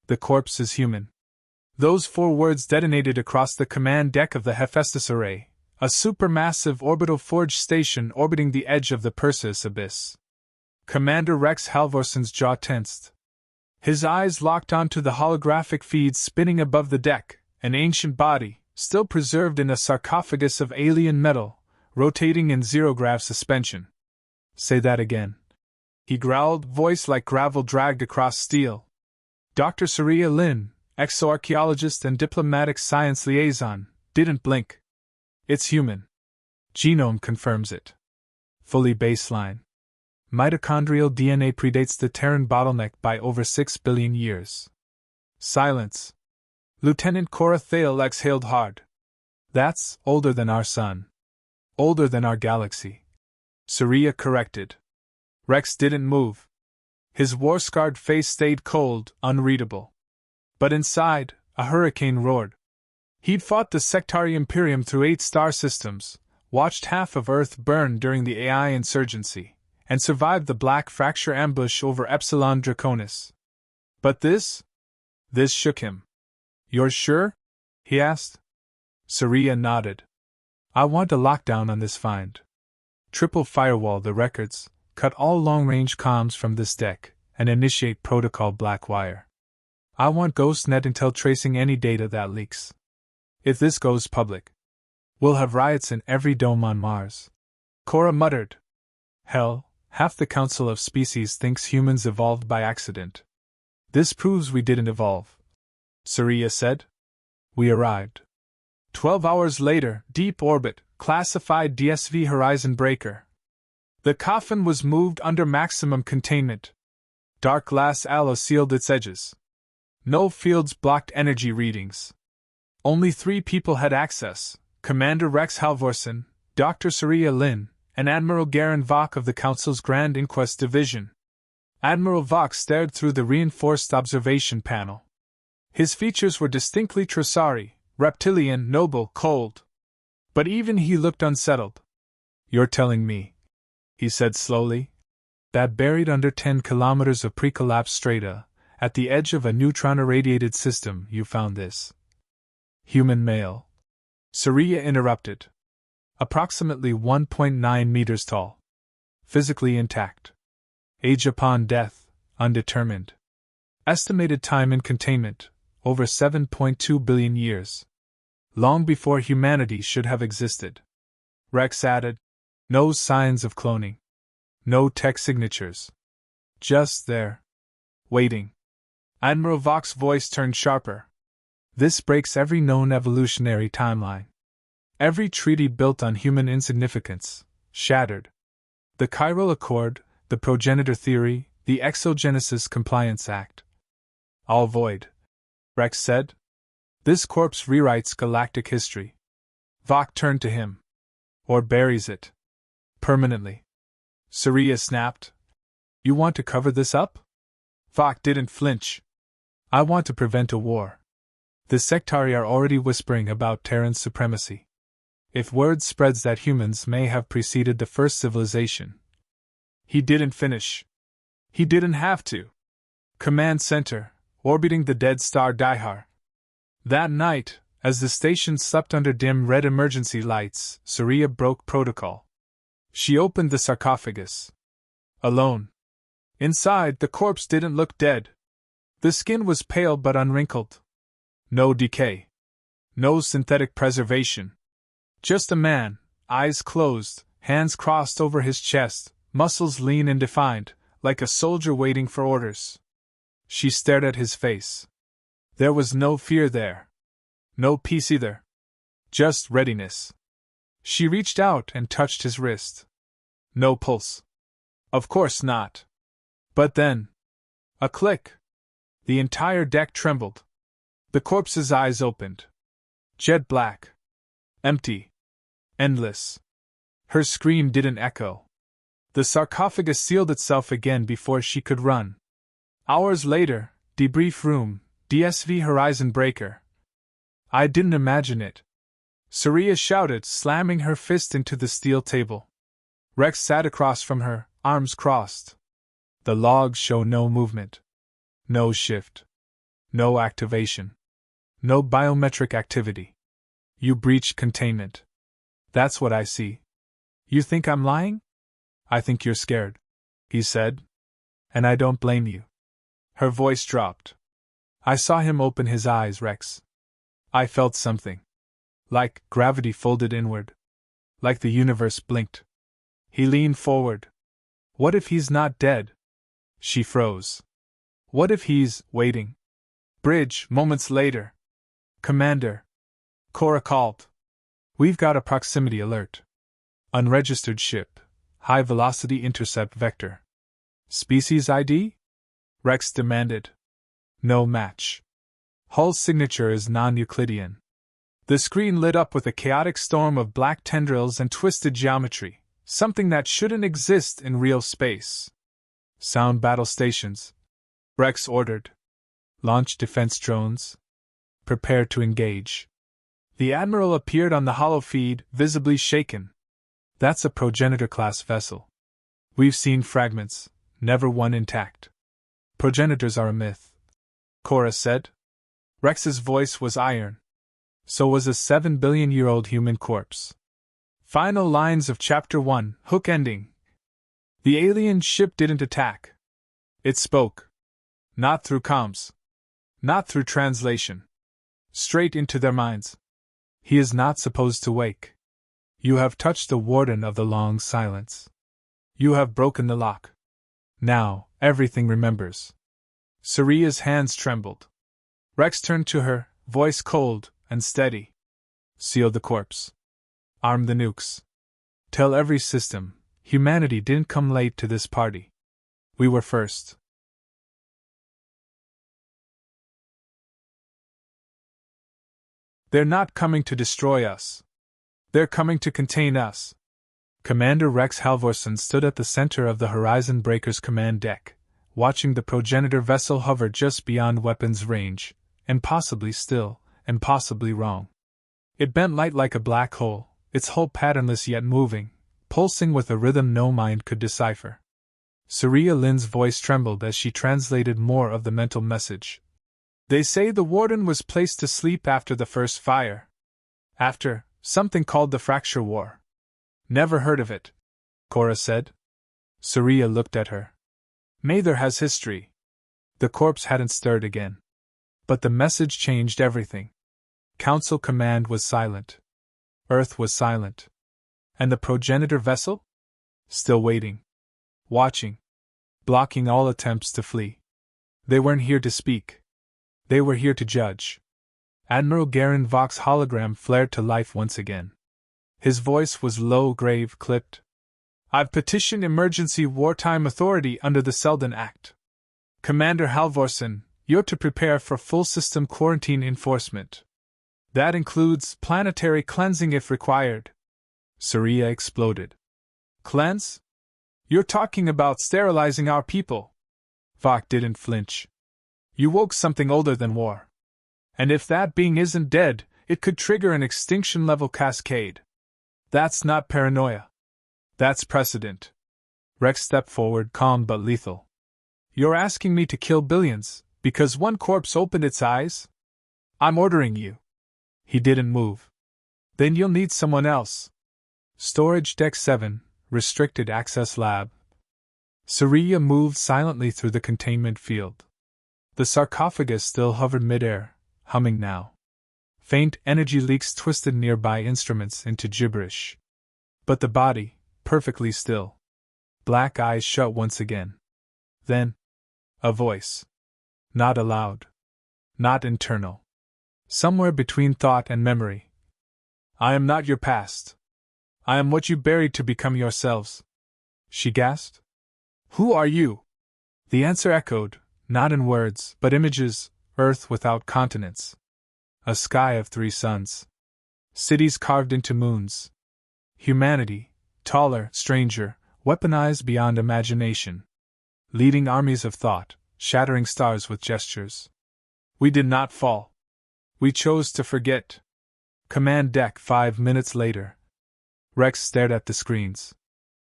The corpse is human. Those 4 words detonated across the command deck of the Hephaestus array, a supermassive orbital forge station orbiting the edge of the Perseus abyss. Commander Rex Halvorsen's jaw tensed. His eyes locked onto the holographic feeds spinning above the deck, an ancient body, still preserved in a sarcophagus of alien metal, rotating in zero-grav suspension. Say that again. He growled, voice like gravel dragged across steel. Dr. Surya Lin, exoarchaeologist and diplomatic science liaison, didn't blink. It's human. Genome confirms it. Fully baseline. Mitochondrial DNA predates the Terran bottleneck by over 6 billion years. Silence. Lieutenant Cora Thale exhaled hard. That's older than our sun. Older than our galaxy. Surya corrected. Rex didn't move. His war-scarred face stayed cold, unreadable. But inside, a hurricane roared. He'd fought the sectary Imperium through 8 star systems, watched half of Earth burn during the AI insurgency, and survived the Black Fracture ambush over Epsilon Draconis. But this shook him. You're sure? He asked. Surya nodded. I want a lockdown on this find. Triple firewall the records, cut all long-range comms from this deck, and initiate protocol Blackwire. I want GhostNet intel tracing any data that leaks. If this goes public, we'll have riots in every dome on Mars. Cora muttered. Hell, half the Council of Species thinks humans evolved by accident. This proves we didn't evolve. Surya said. We arrived. 12 hours later, deep orbit, classified DSV Horizon Breaker. The coffin was moved under maximum containment. Dark glass alloy sealed its edges. No fields blocked energy readings. Only 3 people had access: Commander Rex Halvorsen, Dr. Surya Lin, and Admiral Garen Vok of the Council's Grand Inquest Division. Admiral Vok stared through the reinforced observation panel. His features were distinctly Trosari, reptilian, noble, cold. But even he looked unsettled. You're telling me, he said slowly, that buried under 10 kilometers of pre-collapse strata, at the edge of a neutron-irradiated system, you found this human male? Surya interrupted. Approximately 1.9 meters tall. Physically intact. Age upon death, undetermined. Estimated time in containment, over 7.2 billion years. Long before humanity should have existed. Rex added, no signs of cloning. No tech signatures. Just there. Waiting. Admiral Vok's voice turned sharper. This breaks every known evolutionary timeline. Every treaty built on human insignificance, shattered. The Chiral Accord, the Progenitor Theory, the Exogenesis Compliance Act. All void. Rex said. This corpse rewrites galactic history. Vok turned to him. Or buries it. Permanently. Surya snapped. You want to cover this up? Vok didn't flinch. I want to prevent a war. The sectari are already whispering about Terran supremacy. If word spreads that humans may have preceded the first civilization. He didn't finish. He didn't have to. Command Center, orbiting the dead star Dihar. That night, as the station slept under dim red emergency lights, Surya broke protocol. She opened the sarcophagus. Alone. Inside, the corpse didn't look dead. The skin was pale but unwrinkled. No decay. No synthetic preservation. Just a man, eyes closed, hands crossed over his chest, muscles lean and defined, like a soldier waiting for orders. She stared at his face. There was no fear there. No peace either. Just readiness. She reached out and touched his wrist. No pulse. Of course not. But then. A click. The entire deck trembled. The corpse's eyes opened. Jet black. Empty. Endless. Her scream didn't echo. The sarcophagus sealed itself again before she could run. Hours later, debrief room, DSV Horizon Breaker. I didn't imagine it. Surya shouted, slamming her fist into the steel table. Rex sat across from her, arms crossed. The logs show no movement. No shift. No activation. No biometric activity. You breached containment. That's what I see. You think I'm lying? I think you're scared, he said. And I don't blame you. Her voice dropped. I saw him open his eyes, Rex. I felt something. Like gravity folded inward. Like the universe blinked. He leaned forward. What if he's not dead? She froze. What if he's waiting? Bridge, moments later. Commander. Cora called. We've got a proximity alert. Unregistered ship. High velocity intercept vector. Species ID? Rex demanded. No match. Hull signature is non-Euclidean. The screen lit up with a chaotic storm of black tendrils and twisted geometry, something that shouldn't exist in real space. Sound battle stations. Rex ordered. Launch defense drones. Prepare to engage. The Admiral appeared on the hollow feed, visibly shaken. That's a progenitor-class vessel. We've seen fragments, never one intact. Progenitors are a myth, Cora said. Rex's voice was iron. So was a 7-billion-year-old human corpse. Final lines of Chapter 1, hook ending. The alien ship didn't attack. It spoke. Not through comms. Not through translation. Straight into their minds. He is not supposed to wake. You have touched the Warden of the long silence. You have broken the lock. Now, everything remembers. Saria's hands trembled. Rex turned to her, voice cold and steady. Seal the corpse. Arm the nukes. Tell every system, humanity didn't come late to this party. We were first. They're not coming to destroy us. They're coming to contain us. Commander Rex Halvorsen stood at the center of the Horizon Breaker's command deck, watching the progenitor vessel hover just beyond weapons range, impossibly still, impossibly wrong. It bent light like a black hole, its hull patternless yet moving, pulsing with a rhythm no mind could decipher. Saria Lynn's voice trembled as she translated more of the mental message. They say the Warden was placed to sleep after the first fire. After something called the Fracture War. Never heard of it, Cora said. Saria looked at her. Mather has history. The corpse hadn't stirred again. But the message changed everything. Council command was silent. Earth was silent. And the progenitor vessel? Still waiting. Watching. Blocking all attempts to flee. They weren't here to speak. They were here to judge. Admiral Garen Vox's hologram flared to life once again. His voice was low, grave, clipped. I've petitioned Emergency Wartime Authority under the Selden Act. Commander Halvorsen, you're to prepare for full system quarantine enforcement. That includes planetary cleansing if required. Saria exploded. Cleanse? You're talking about sterilizing our people. Vox didn't flinch. You woke something older than war. And if that being isn't dead, it could trigger an extinction-level cascade. That's not paranoia. That's precedent. Rex stepped forward, calm but lethal. You're asking me to kill billions, because one corpse opened its eyes? I'm ordering you. He didn't move. Then you'll need someone else. Storage Deck 7, Restricted Access Lab. Saria moved silently through the containment field. The sarcophagus still hovered midair, humming now. Faint energy leaks twisted nearby instruments into gibberish. But the body, perfectly still. Black eyes shut once again. Then, a voice. Not aloud. Not internal. Somewhere between thought and memory. I am not your past. I am what you buried to become yourselves. She gasped. Who are you? The answer echoed, not in words, but images, Earth without continents. A sky of 3 suns. Cities carved into moons. Humanity, taller, stranger, weaponized beyond imagination. Leading armies of thought, shattering stars with gestures. We did not fall. We chose to forget. Command deck 5 minutes later. Rex stared at the screens.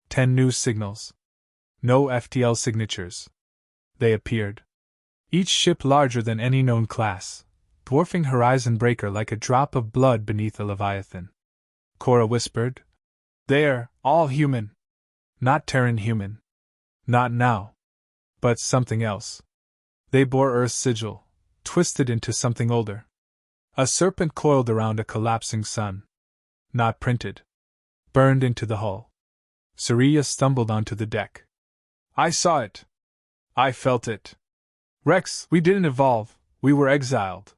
10 news signals. No FTL signatures. They appeared. each ship larger than any known class, dwarfing Horizon Breaker like a drop of blood beneath a leviathan. Cora whispered. They're all human. Not Terran human. Not now. But something else. They bore Earth's sigil, twisted into something older. A serpent coiled around a collapsing sun. Not printed. Burned into the hull. Saria stumbled onto the deck. I saw it. I felt it. Rex, we didn't evolve, we were exiled.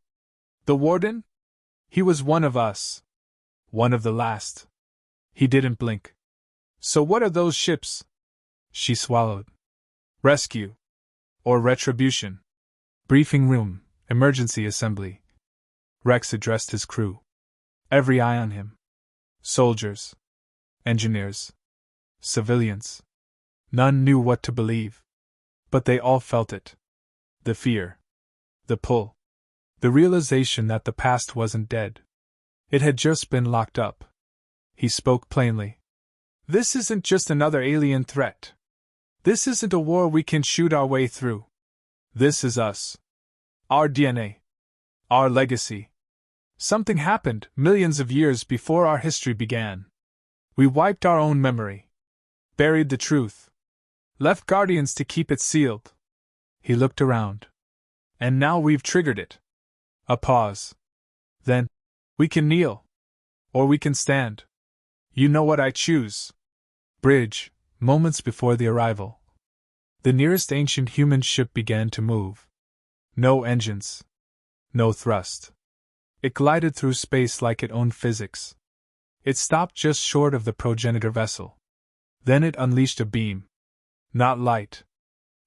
The Warden? He was one of us. One of the last. He didn't blink. So what are those ships? She swallowed. Rescue. Or retribution. Briefing room, emergency assembly. Rex addressed his crew. Every eye on him. Soldiers. Engineers. Civilians. None knew what to believe. But they all felt it. The fear. The pull. The realization that the past wasn't dead. It had just been locked up. He spoke plainly. This isn't just another alien threat. This isn't a war we can shoot our way through. This is us. Our DNA. Our legacy. Something happened millions of years before our history began. We wiped our own memory. Buried the truth. Left guardians to keep it sealed. He looked around. And now we've triggered it. A pause. Then, we can kneel. Or we can stand. You know what I choose. Bridge, moments before the arrival. The nearest ancient human ship began to move. No engines. No thrust. It glided through space like it owned physics. It stopped just short of the progenitor vessel. Then it unleashed a beam. Not light.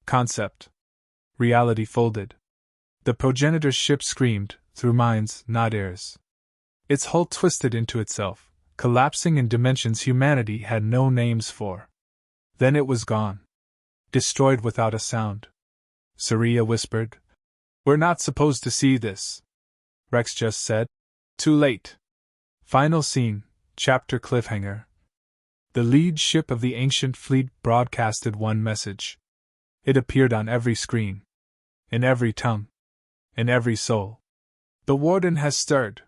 Concept. Reality folded. The progenitor ship screamed, through minds, not ears. Its hull twisted into itself, collapsing in dimensions humanity had no names for. Then it was gone. Destroyed without a sound. Saria whispered. We're not supposed to see this. Rex just said. Too late. Final scene, chapter cliffhanger. The lead ship of the ancient fleet broadcasted one message. It appeared on every screen. In every tongue. In every soul. The Warden has stirred.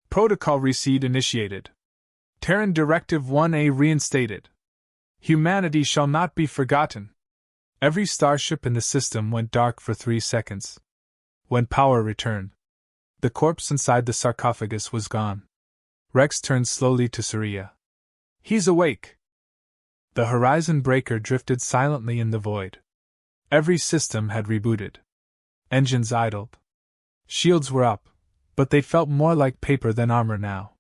Protocol reseed initiated. Terran Directive 1A reinstated. Humanity shall not be forgotten. Every starship in the system went dark for 3 seconds. When power returned, the corpse inside the sarcophagus was gone. Rex turned slowly to Saria. He's awake. The Horizon Breaker drifted silently in the void. Every system had rebooted. Engines idled. Shields were up, but they felt more like paper than armor now.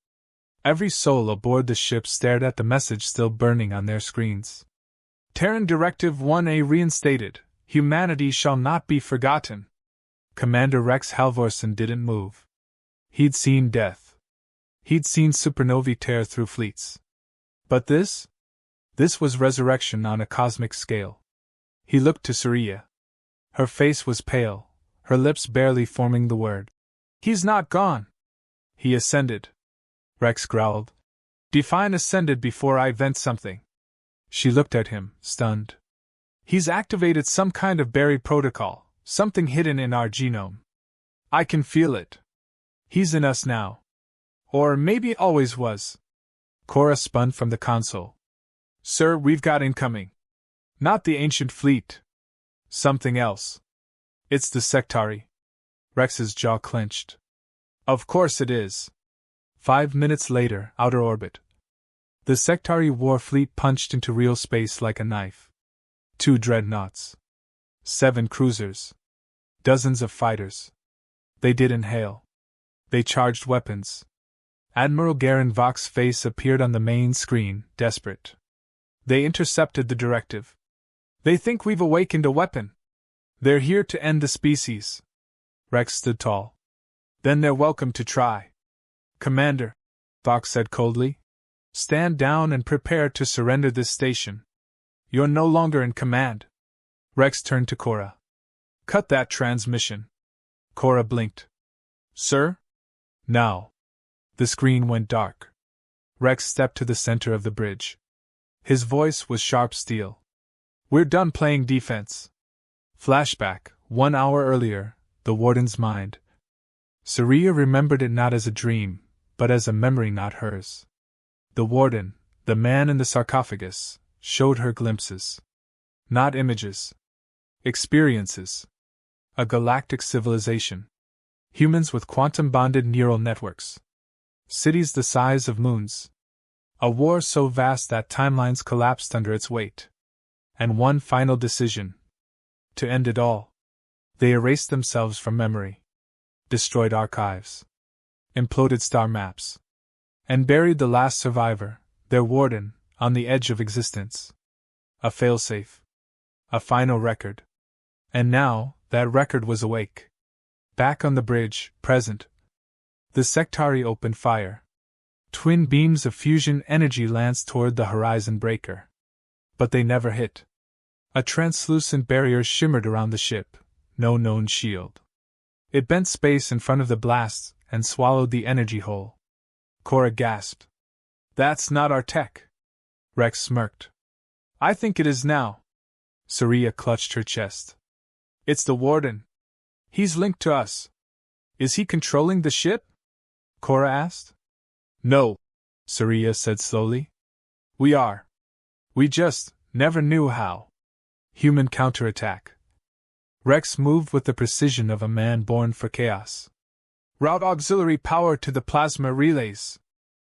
Every soul aboard the ship stared at the message still burning on their screens. Terran Directive 1A reinstated. Humanity shall not be forgotten. Commander Rex Halvorsen didn't move. He'd seen death. He'd seen supernovae tear through fleets. But this? This was resurrection on a cosmic scale. He looked to Saria. Her face was pale, her lips barely forming the word. He's not gone. He ascended. Rex growled. Define ascended before I vent something. She looked at him, stunned. He's activated some kind of buried protocol, something hidden in our genome. I can feel it. He's in us now. Or maybe always was. Cora spun from the console. Sir, we've got incoming. Not the ancient fleet. Something else. It's the Sectari. Rex's jaw clenched. Of course it is. 5 minutes later, outer orbit. The Sectari war fleet punched into real space like a knife. 2 dreadnoughts. 7 cruisers. Dozens of fighters. They didn't hail. They charged weapons. Admiral Garen Vox's face appeared on the main screen, desperate. They intercepted the directive. They think we've awakened a weapon. They're here to end the species. Rex stood tall. Then they're welcome to try. Commander, Vox said coldly. Stand down and prepare to surrender this station. You're no longer in command. Rex turned to Cora. Cut that transmission. Cora blinked. Sir? Now. The screen went dark. Rex stepped to the center of the bridge. His voice was sharp steel. We're done playing defense. Flashback, 1 hour earlier, the Warden's mind. Saria remembered it not as a dream, but as a memory not hers. The Warden, the man in the sarcophagus, showed her glimpses. Not images. Experiences. A galactic civilization. Humans with quantum-bonded neural networks. Cities the size of moons. A war so vast that timelines collapsed under its weight. And one final decision. To end it all. They erased themselves from memory. Destroyed archives. Imploded star maps. And buried the last survivor, their Warden, on the edge of existence. A failsafe. A final record. And now, that record was awake. Back on the bridge, present. The Sectari opened fire. Twin beams of fusion energy lanced toward the horizon breaker. But they never hit. A translucent barrier shimmered around the ship, no known shield. It bent space in front of the blasts and swallowed the energy whole. Cora gasped. That's not our tech. Rex smirked. I think it is now. Saria clutched her chest. It's the Warden. He's linked to us. Is he controlling the ship? Cora asked. No, Saria said slowly. We are. We just never knew how. Human counterattack. Rex moved with the precision of a man born for chaos. Route auxiliary power to the plasma relays.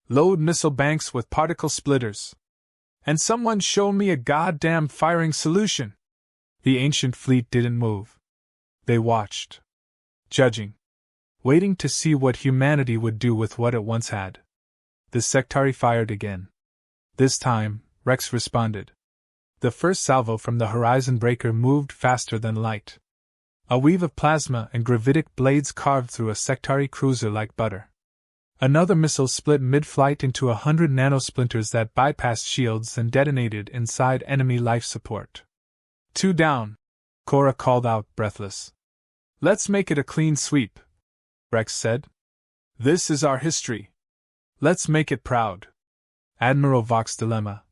Load missile banks with particle splitters. And someone show me a goddamn firing solution. The ancient fleet didn't move. They watched. Judging. Waiting to see what humanity would do with what it once had. The Sectari fired again. This time, Rex responded. The first salvo from the horizon breaker moved faster than light. A weave of plasma and gravitic blades carved through a Sectari cruiser like butter. Another missile split mid-flight into 100 nanosplinters that bypassed shields and detonated inside enemy life support. 2 down, Cora called out, breathless. Let's make it a clean sweep, Rex said. This is our history. Let's make it proud. Admiral Vox's dilemma.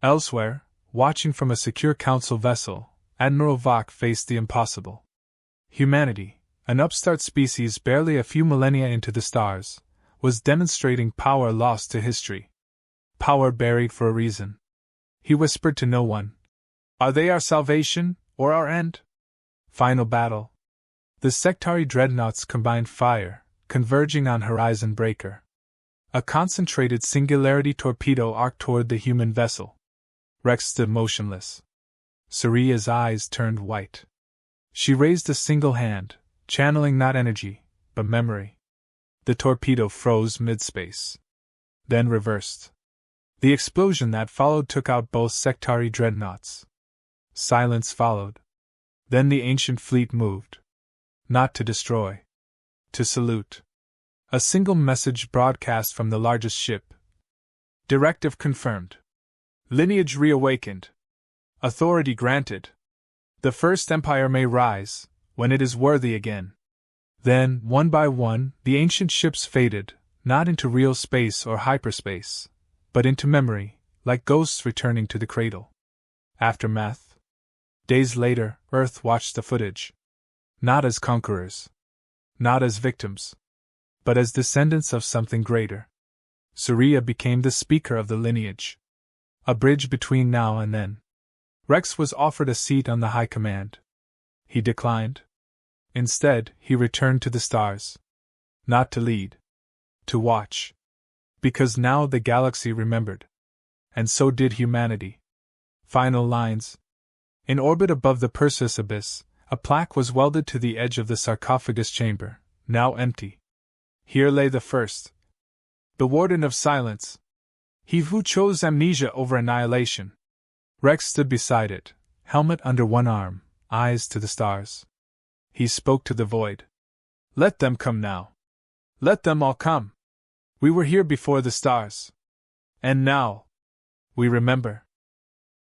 Elsewhere, watching from a secure council vessel, Admiral Vox faced the impossible. Humanity, an upstart species barely a few millennia into the stars, was demonstrating power lost to history. Power buried for a reason. He whispered to no one. Are they our salvation, or our end? Final battle. The Sectari dreadnoughts combined fire, converging on horizon breaker. A concentrated singularity torpedo arced toward the human vessel. Rex stood motionless. Saria's eyes turned white. She raised a single hand, channeling not energy, but memory. The torpedo froze mid-space. Then reversed. The explosion that followed took out both Sectari dreadnoughts. Silence followed. Then the ancient fleet moved. Not to destroy. To salute. A single message broadcast from the largest ship. Directive confirmed. Lineage reawakened. Authority granted. The First Empire may rise, when it is worthy again. Then, one by one, the ancient ships faded, not into real space or hyperspace, but into memory, like ghosts returning to the cradle. Aftermath. Days later, Earth watched the footage. Not as conquerors. Not as victims. But as descendants of something greater. Saria became the speaker of the lineage. A bridge between now and then. Rex was offered a seat on the high command. He declined. Instead, he returned to the stars. Not to lead. To watch. Because now the galaxy remembered. And so did humanity. Final lines. In orbit above the Perseus abyss, a plaque was welded to the edge of the sarcophagus chamber, now empty. Here lay the first. The Warden of Silence. He who chose amnesia over annihilation. Rex stood beside it, helmet under one arm, eyes to the stars. He spoke to the void. Let them come now. Let them all come. We were here before the stars. And now. We remember.